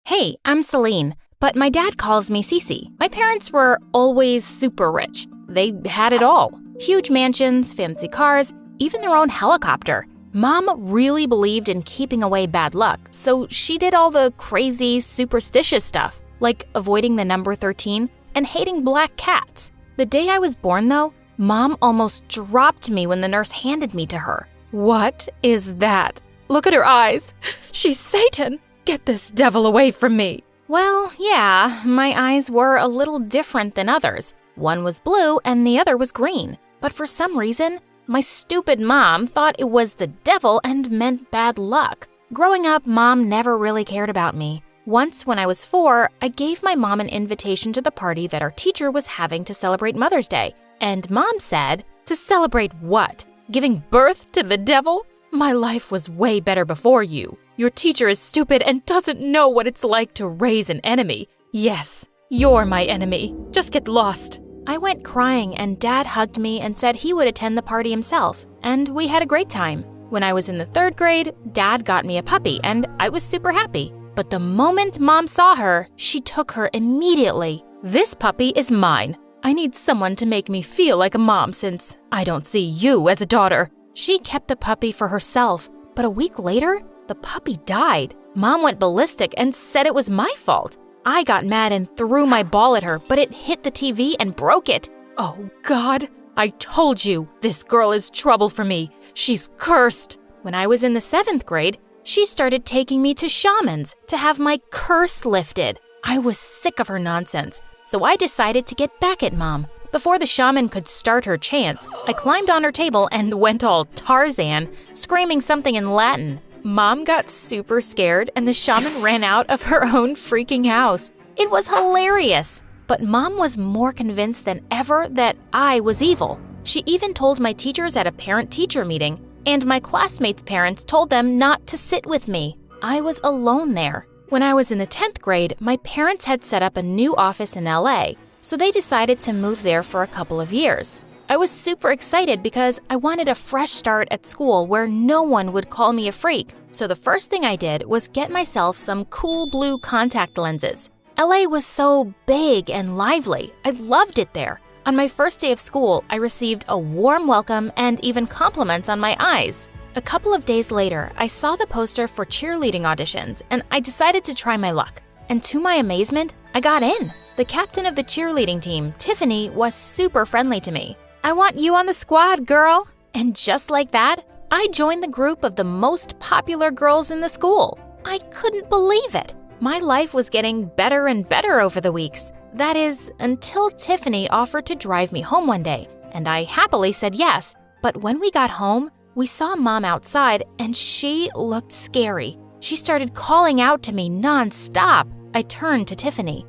Hey, I'm Celine, but my dad calls me Cece. My parents were always super rich. They had it all. Huge mansions, fancy cars, even their own helicopter. Mom really believed in keeping away bad luck, so she did all the crazy, superstitious stuff, like avoiding the number 13 and hating black cats. The day I was born, though, Mom almost dropped me when the nurse handed me to her. What is that? Look at her eyes. She's Satan. Get this devil away from me. Well, yeah, my eyes were a little different than others. One was blue and the other was green. But for some reason, my stupid mom thought it was the devil and meant bad luck. Growing up, Mom never really cared about me. Once, when I was 4, I gave my mom an invitation to the party that our teacher was having to celebrate Mother's Day. And Mom said, "To celebrate what? Giving birth to the devil? My life was way better before you. Your teacher is stupid and doesn't know what it's like to raise an enemy. Yes, you're my enemy. Just get lost." I went crying and Dad hugged me and said he would attend the party himself, and we had a great time. When I was in the 3rd grade, Dad got me a puppy and I was super happy. But the moment Mom saw her, she took her immediately. "This puppy is mine. I need someone to make me feel like a mom since I don't see you as a daughter." She kept the puppy for herself, but a week later, the puppy died. Mom went ballistic and said it was my fault. I got mad and threw my ball at her, but it hit the TV and broke it. Oh, God, I told you, this girl is trouble for me. She's cursed. When I was in the 7th grade, she started taking me to shamans to have my curse lifted. I was sick of her nonsense, so I decided to get back at Mom. Before the shaman could start her chants, I climbed on her table and went all Tarzan, screaming something in Latin. Mom got super scared and the shaman ran out of her own freaking house. It was hilarious. But Mom was more convinced than ever that I was evil. She even told my teachers at a parent-teacher meeting, and my classmates' parents told them not to sit with me. I was alone there. When I was in the 10th grade, my parents had set up a new office in LA, so they decided to move there for a couple of years. I was super excited because I wanted a fresh start at school where no one would call me a freak. So the first thing I did was get myself some cool blue contact lenses. LA was so big and lively. I loved it there. On my first day of school, I received a warm welcome and even compliments on my eyes. A couple of days later, I saw the poster for cheerleading auditions and I decided to try my luck. And to my amazement, I got in. The captain of the cheerleading team, Tiffany, was super friendly to me. "I want you on the squad, girl." And just like that, I joined the group of the most popular girls in the school. I couldn't believe it. My life was getting better and better over the weeks. That is, until Tiffany offered to drive me home one day, and I happily said yes. But when we got home, we saw Mom outside, and she looked scary. She started calling out to me nonstop. I turned to Tiffany.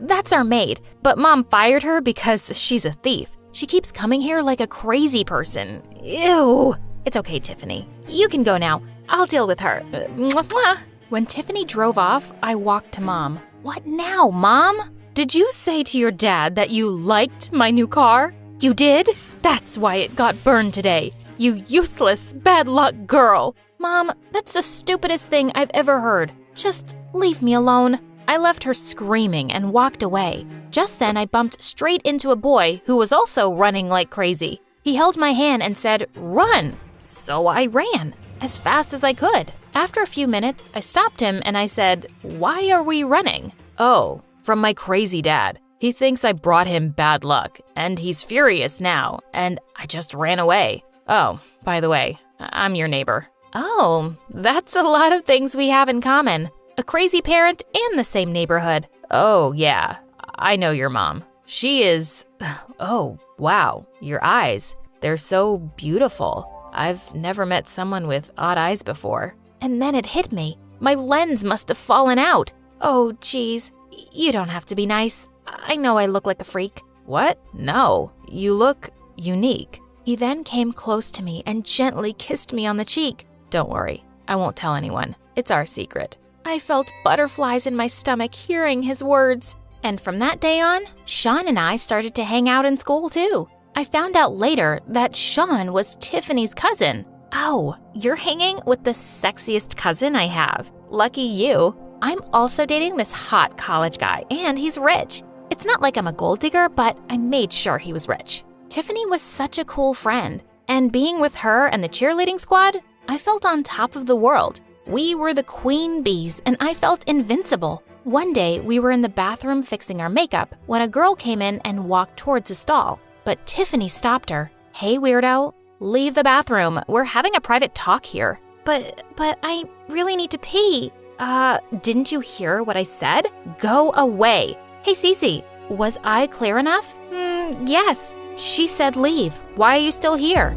"That's our maid, but Mom fired her because she's a thief. She keeps coming here like a crazy person. Ew." "It's okay, Tiffany. You can go now. I'll deal with her." Mwah. When Tiffany drove off, I walked to Mom. "What now, Mom?" "Did you say to your dad that you liked my new car?" "You did? That's why it got burned today. You useless, bad luck girl." "Mom, that's the stupidest thing I've ever heard. Just leave me alone." I left her screaming and walked away. Just then, I bumped straight into a boy who was also running like crazy. He held my hand and said, "Run." So I ran as fast as I could. After a few minutes, I stopped him and I said, "Why are we running?" "Oh, from my crazy dad. He thinks I brought him bad luck, and he's furious now, and I just ran away. Oh, by the way, I'm your neighbor." "Oh, that's a lot of things we have in common. A crazy parent and the same neighborhood." "Oh, yeah, I know your mom. She is... Oh, wow, your eyes. They're so beautiful. I've never met someone with odd eyes before." And then it hit me. My lens must have fallen out. "Oh, geez, you don't have to be nice. I know I look like a freak." "What? No, you look unique." He then came close to me and gently kissed me on the cheek. "Don't worry, I won't tell anyone. It's our secret." I felt butterflies in my stomach hearing his words. And from that day on, Sean and I started to hang out in school too. I found out later that Sean was Tiffany's cousin. "Oh, you're hanging with the sexiest cousin I have. Lucky you." I'm also dating this hot college guy, and he's rich. It's not like I'm a gold digger, but I made sure he was rich. Tiffany was such a cool friend, and being with her and the cheerleading squad, I felt on top of the world. We were the queen bees, and I felt invincible. One day, we were in the bathroom fixing our makeup when a girl came in and walked towards a stall, but Tiffany stopped her. "Hey, weirdo, leave the bathroom. We're having a private talk here." But I really need to pee." Didn't you hear what I said? Go away." "Hey, Cece, was I clear enough?" Yes. She said leave. Why are you still here?"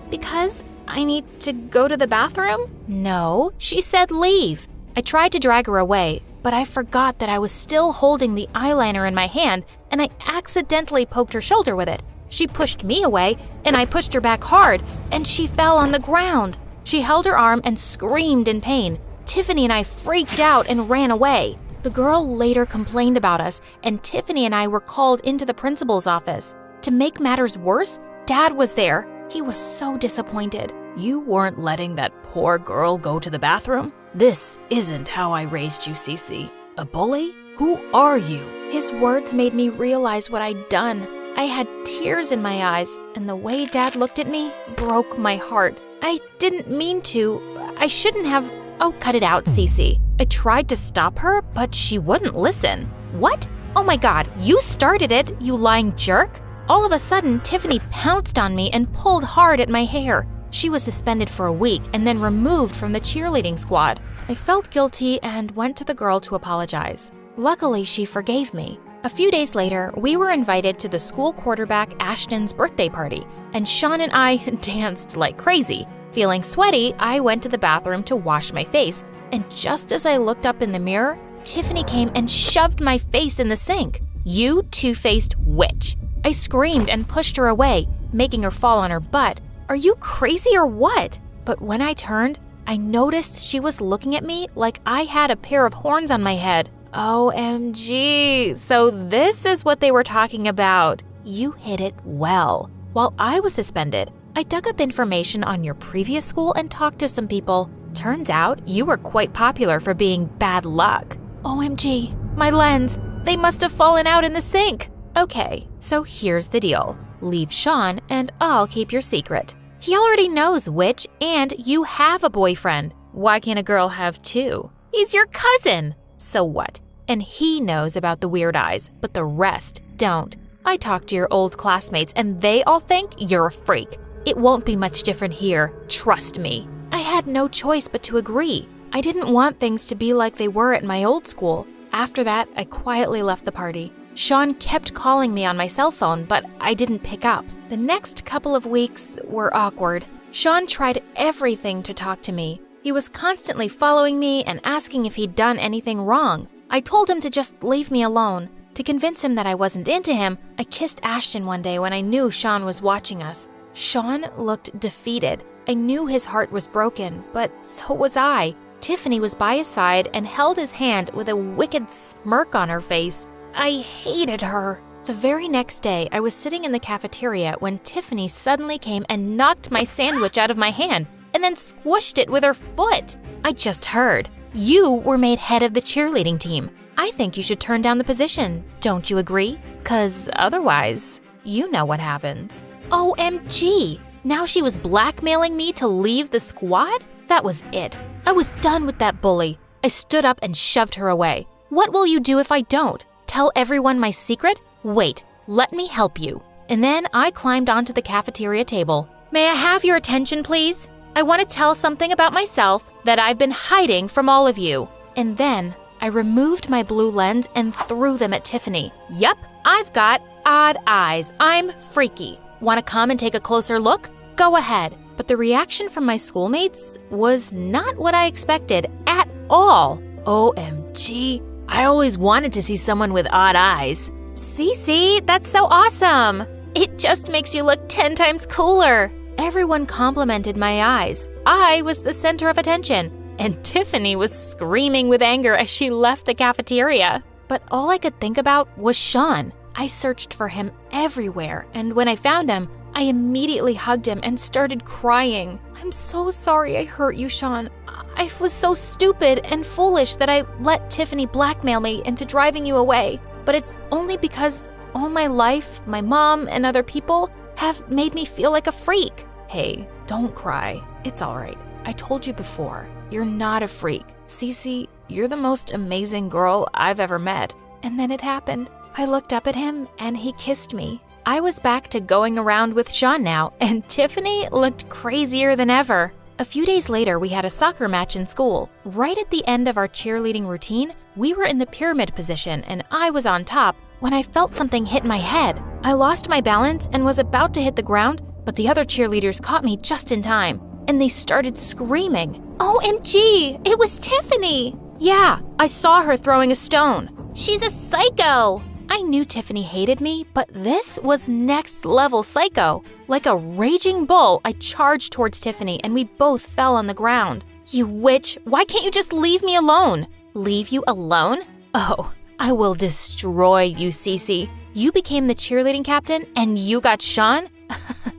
Because I need to go to the bathroom." "No, she said leave." I tried to drag her away, but I forgot that I was still holding the eyeliner in my hand, and I accidentally poked her shoulder with it. She pushed me away, and I pushed her back hard, and she fell on the ground. She held her arm and screamed in pain. Tiffany and I freaked out and ran away. The girl later complained about us, and Tiffany and I were called into the principal's office. To make matters worse, Dad was there. He was so disappointed. "You weren't letting that poor girl go to the bathroom? This isn't how I raised you, Cece. A bully? Who are you?" His words made me realize what I'd done. I had tears in my eyes, and the way Dad looked at me broke my heart. I didn't mean to. I shouldn't have. Oh, cut it out, Cece. I tried to stop her, but she wouldn't listen. What? Oh my God, you started it, you lying jerk. All of a sudden, Tiffany pounced on me and pulled hard at my hair. She was suspended for a week and then removed from the cheerleading squad. I felt guilty and went to the girl to apologize. Luckily, she forgave me. A few days later, we were invited to the school quarterback Ashton's birthday party, and Sean and I danced like crazy. Feeling sweaty, I went to the bathroom to wash my face, and just as I looked up in the mirror, Tiffany came and shoved my face in the sink. "You two-faced witch." I screamed and pushed her away, making her fall on her butt. "Are you crazy or what?" But when I turned, I noticed she was looking at me like I had a pair of horns on my head. OMG, so this is what they were talking about. You hit it well. While I was suspended, I dug up information on your previous school and talked to some people. Turns out you were quite popular for being bad luck. OMG, my lens, they must have fallen out in the sink. Okay, so here's the deal. Leave Sean and I'll keep your secret. He already knows which, and you have a boyfriend. Why can't a girl have two? He's your cousin. So what? And he knows about the weird eyes, but the rest don't. I talked to your old classmates and they all think you're a freak. It won't be much different here, trust me. I had no choice but to agree. I didn't want things to be like they were at my old school. After that, I quietly left the party. Sean kept calling me on my cell phone, but I didn't pick up. The next couple of weeks were awkward. Sean tried everything to talk to me. He was constantly following me and asking if he'd done anything wrong. I told him to just leave me alone. To convince him that I wasn't into him, I kissed Ashton one day when I knew Sean was watching us. Sean looked defeated. I knew his heart was broken, but so was I. Tiffany was by his side and held his hand with a wicked smirk on her face. I hated her. The very next day, I was sitting in the cafeteria when Tiffany suddenly came and knocked my sandwich out of my hand and then squished it with her foot. I just heard. You were made head of the cheerleading team. I think you should turn down the position. Don't you agree? 'Cause otherwise, you know what happens. OMG! Now she was blackmailing me to leave the squad? That was it. I was done with that bully. I stood up and shoved her away. What will you do if I don't? Tell everyone my secret? Wait, let me help you. And then I climbed onto the cafeteria table. May I have your attention, please? I want to tell something about myself that I've been hiding from all of you. And then I removed my blue lens and threw them at Tiffany. Yup, I've got odd eyes. I'm freaky. Want to come and take a closer look? Go ahead. But the reaction from my schoolmates was not what I expected at all. OMG, I always wanted to see someone with odd eyes. Cece, that's so awesome. It just makes you look 10 times cooler. Everyone complimented my eyes. I was the center of attention, and Tiffany was screaming with anger as she left the cafeteria. But all I could think about was Sean. I searched for him everywhere, and when I found him, I immediately hugged him and started crying. I'm so sorry I hurt you, Sean. I was so stupid and foolish that I let Tiffany blackmail me into driving you away. But it's only because all my life, my mom and other people have made me feel like a freak. Hey, don't cry. It's all right. I told you before, you're not a freak. Cece, you're the most amazing girl I've ever met. And then it happened. I looked up at him and he kissed me. I was back to going around with Sean now, and Tiffany looked crazier than ever. A few days later, we had a soccer match in school. Right at the end of our cheerleading routine, we were in the pyramid position and I was on top when I felt something hit my head. I lost my balance and was about to hit the ground, but the other cheerleaders caught me just in time, and they started screaming. OMG, it was Tiffany! Yeah, I saw her throwing a stone. She's a psycho! I knew Tiffany hated me, but this was next level psycho. Like a raging bull, I charged towards Tiffany and we both fell on the ground. You witch, why can't you just leave me alone? Leave you alone? Oh, I will destroy you, Cece. You became the cheerleading captain and you got Sean?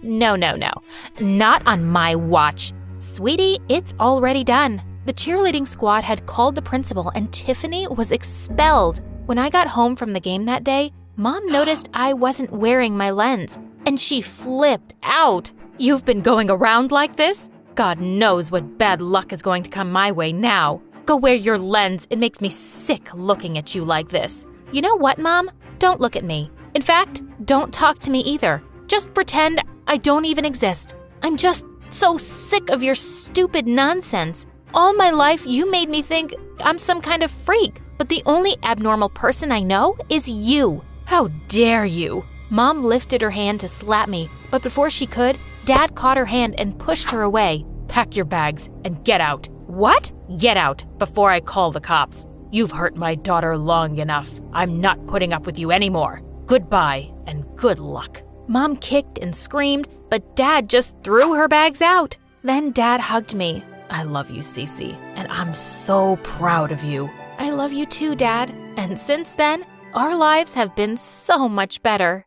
No. Not on my watch. Sweetie, it's already done. The cheerleading squad had called the principal and Tiffany was expelled. When I got home from the game that day, Mom noticed I wasn't wearing my lens, and she flipped out. You've been going around like this? God knows what bad luck is going to come my way now. Go wear your lens. It makes me sick looking at you like this. You know what, Mom? Don't look at me. In fact, don't talk to me either. Just pretend I don't even exist. I'm just so sick of your stupid nonsense. All my life, you made me think I'm some kind of freak. But the only abnormal person I know is you. How dare you? Mom lifted her hand to slap me, but before she could, Dad caught her hand and pushed her away. Pack your bags and get out. What? Get out before I call the cops. You've hurt my daughter long enough. I'm not putting up with you anymore. Goodbye and good luck. Mom kicked and screamed, but Dad just threw her bags out. Then Dad hugged me. I love you, Cece, and I'm so proud of you. I love you too, Dad. And since then, our lives have been so much better.